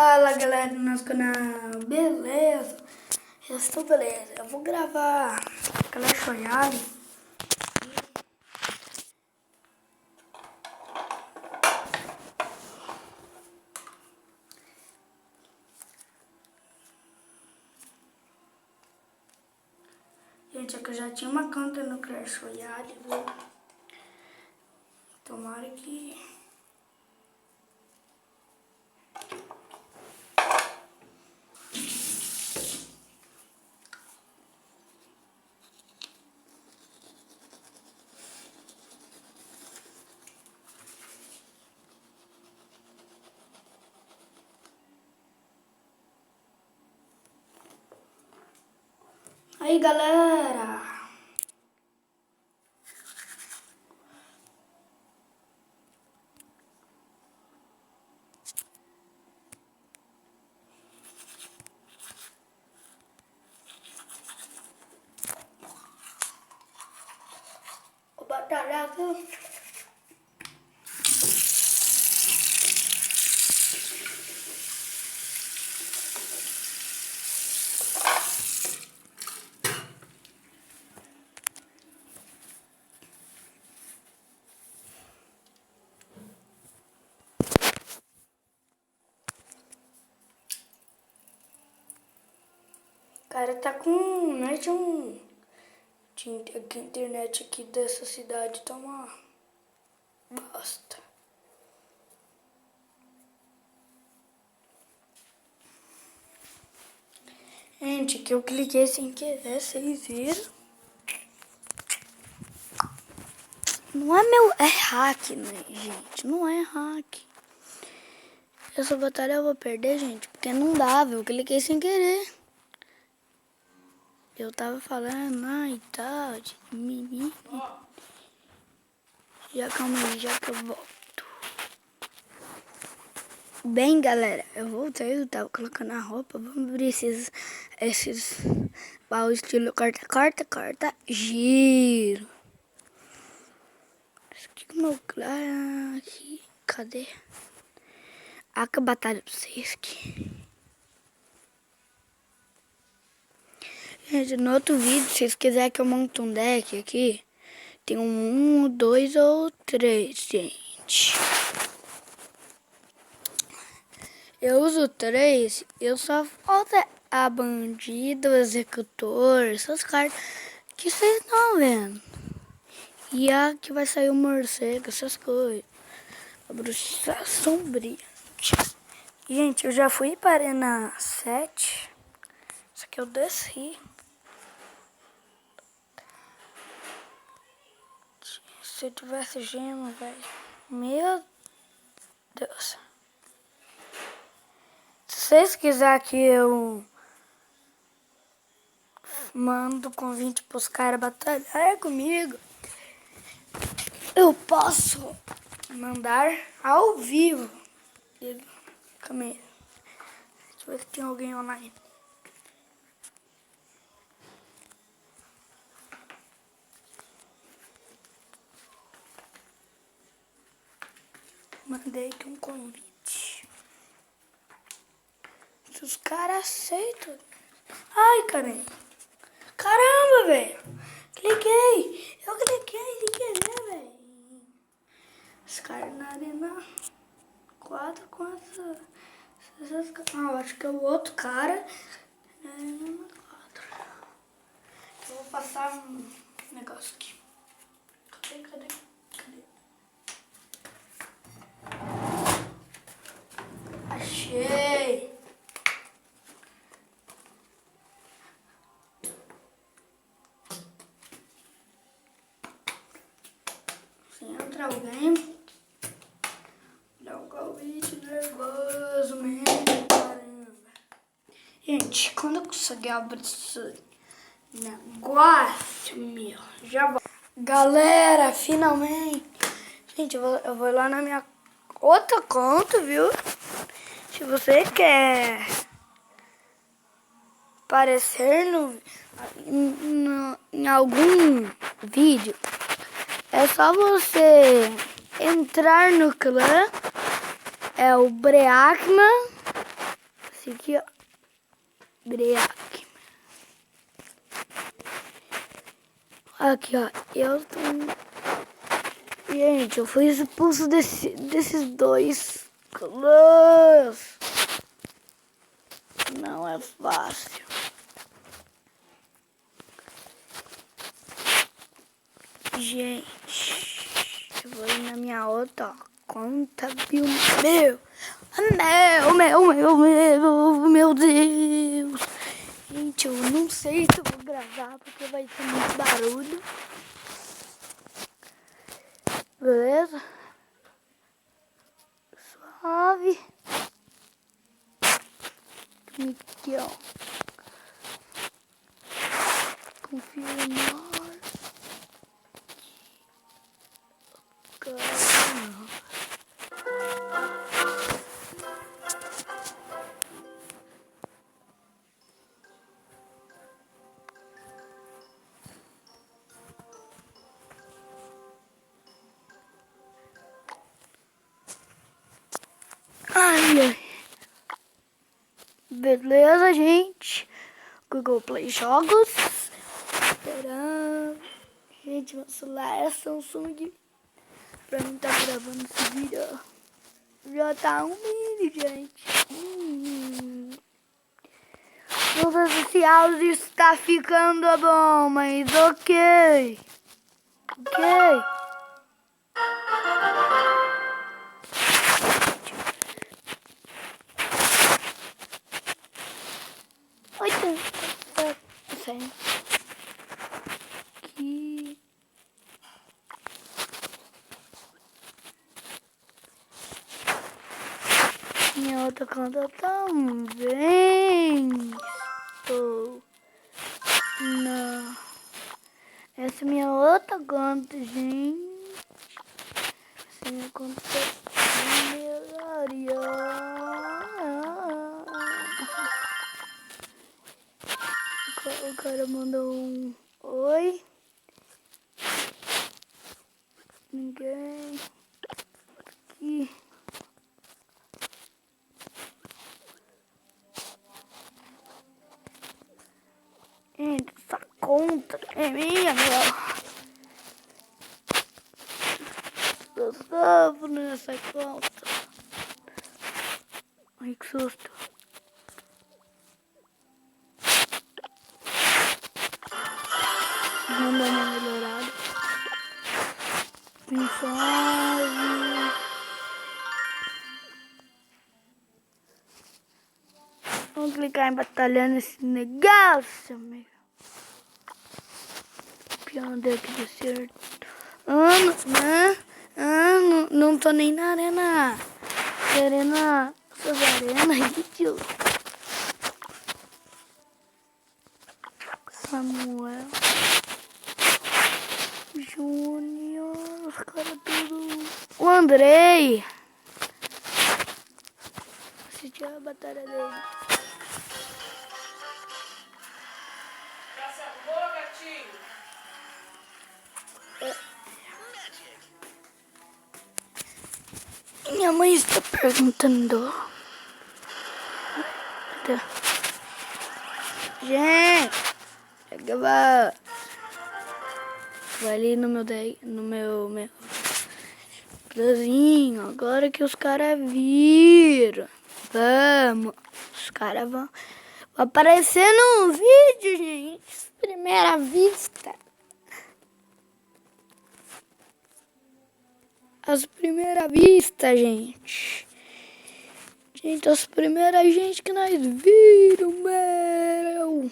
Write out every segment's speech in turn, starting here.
Fala galera do nosso canal, beleza? Eu estou beleza, eu vou gravar Clash Royale. Gente, é que eu já tinha uma conta no Clash Royale, viu? Tomara que... Aí galera! Vou batalhar, viu? O cara tá com mais de a internet aqui dessa cidade tá uma bosta. Gente, que eu cliquei sem querer, vocês viram? Não é meu... É hack, né, gente? Não é hack. Essa batalha eu vou perder, gente, porque não dava. Eu cliquei sem querer. Eu tava falando, e tal, de mimimi. Já calma aí, já que eu volto. Bem, galera, eu voltei, eu tava colocando a roupa. Vamos abrir esses baús estilo corta, corta, corta, giro. Aqui com o meu clã aqui. Cadê? A batalha pra vocês aqui. Gente, no outro vídeo, se vocês quiserem que eu monte um deck aqui, tem um, dois ou três, gente. Eu uso três, eu só falta a bandido, o executor, essas cartas que vocês estão vendo. E a que vai sair o morcego, essas coisas. A bruxa sombria. Gente, eu já fui para a Arena 7. Só que eu desci. Se eu tivesse gema, velho. Meu Deus. Se vocês quiserem que eu mando convite pros caras batalhar comigo, eu posso mandar ao vivo. Calma aí. Deixa eu ver se tem alguém online. Mandei aqui um convite. Se os caras aceitam. Ai, caramba. Caramba, velho. Cliquei. Eu cliquei sem querer, velho. Os caras na arena 4 com essa... eu acho que é o outro cara. Na arena 4. Eu vou passar um negócio aqui. Cadê? Achei! Se entra alguém, dá um convite nervoso mesmo, caramba. Gente, quando eu conseguir abrir esse negócio, meu, já vou. Galera, finalmente! Gente, eu vou lá na minha outra conta, viu? Se você quer aparecer em algum vídeo, é só você entrar no clã, é o Breakman, Esse aqui, ó. Break. Aqui, ó. Eu tô... Gente, eu fui expulso desses dois clãs. Não é fácil. Gente, eu vou ir na minha outra conta, viu? Meu Deus. Gente, eu não sei se eu vou gravar porque vai ter muito barulho. Beleza? Suave. Aqui, ó. Confirmar. Ai, ai. Beleza, gente. Google Play Jogos. Esperando. Gente, meu celular é Samsung. Pra mim tá gravando esse vídeo. Já tá um vídeo, gente. Não sei se esse áudio está ficando bom, mas ok. Ok. Oi, tem. Aqui. Minha outra conta também. Estou. Não. Essa é minha outra conta, gente. Essa é minha conta milionária. O cara mandou um oi. Ninguém. Aqui. Gente, essa conta é minha, meu. Eu salvo nessa conta. Ai, que susto. Mandou uma melhorada. Suave. Vamos clicar em batalhar nesse negócio, amigo. Pior daqui de certo. Não tô nem na arena. Arena. Essas arenas aí, tio. Samuel. Júnior. Os caras tudo. O Andrei. Assistir a batalha dele. Minha mãe está perguntando. Gente, vai ali no meu plazinho. Agora que os caras viram. Vamos. Os caras vão aparecer no vídeo, gente. Primeira vista. As primeiras vistas, gente. Gente, as primeiras gente que nós viram, meu.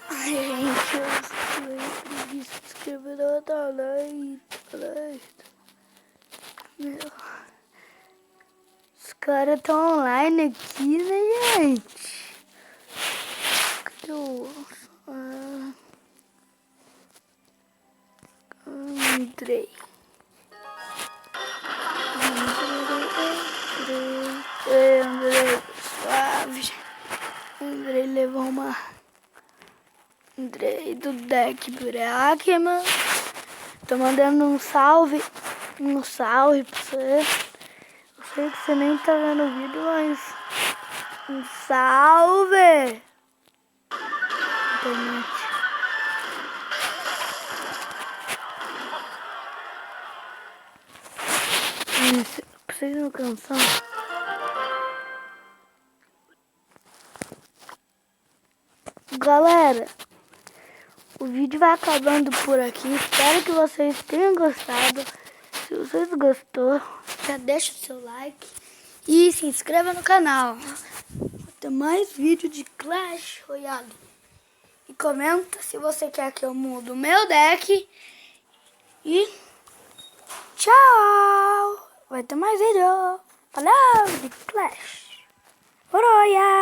Ai, gente, eu preguiça de escrever nada like. Meu. Os caras estão online aqui, né, gente? Cadê o... Entrei. Andrei do deck Brackman. Tô mandando um salve pra você. Eu sei que você nem tá vendo o vídeo, mas um salve! Internet. Isso, precisa de uma canção. Galera, o vídeo vai acabando por aqui. Espero que vocês tenham gostado. Se vocês gostou, já deixa o seu like e se inscreva no canal. Tem mais vídeo de Clash Royale. E comenta se você quer que eu mude o meu deck. E tchau! Vai ter mais vídeo. Falou de Clash Royale.